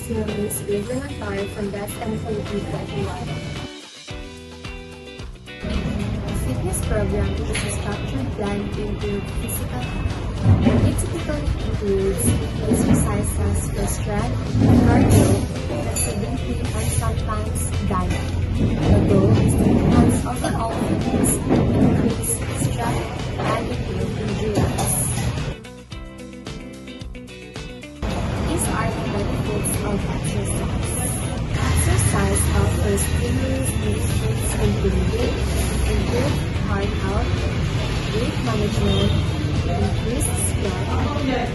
name is Gabriel Antar from SMPP 21. Fitness program is a structured plan to improve physical health. It typically includes exercises for strength, cardio, flexibility, and sometimes diet. The goal is to enhance overall fitness, increase strength, and improve endurance. These are the benefits of exercise. Exercise offers stimulus benefits including improved heart health, weight management, increased strength,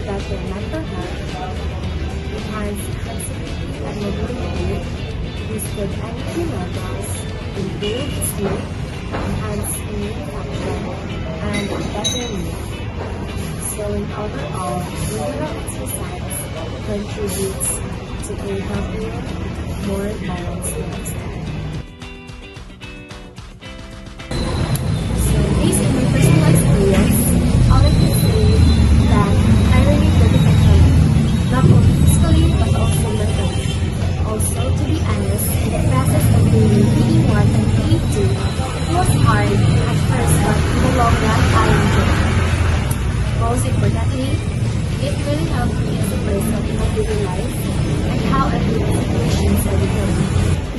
better mental health, enhanced flexibility and mobility, boosted energy levels, improved sleep, enhanced immune function, and better mood. So in overall, regular exercise contributes to a healthier, more balanced lifestyle. So based on my personal experience, all I can say that I really dedicated, not only physically but also mentally. Also, to be honest, in the process of doing PE1 and PE2, it was hard at first, but in the long run, I enjoyed it. Most importantly, it really helped me as a person in my daily life and how I deal with situations every day.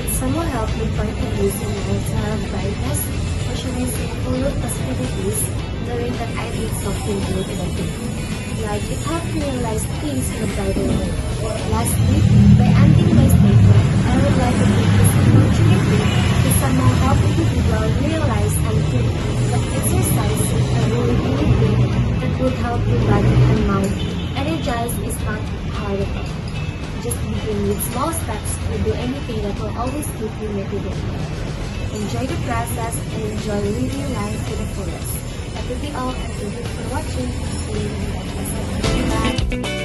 It somewhat helped me find a use in my to have brightness, or should I say full of positivities, knowing that I did something good in a day. Like, it helped me realize things in a brighter way. Lastly, by ending my statement, I would like to take this opportunity to somehow help individuals realize and think that exercise is a really good thing that would help your body and mind. Energize is not hard at all. Just begin with small steps to do anything that will always keep you motivated. Enjoy the process and enjoy living life to the fullest. That will be all, and thank you for watching. See you in the next episode. Bye!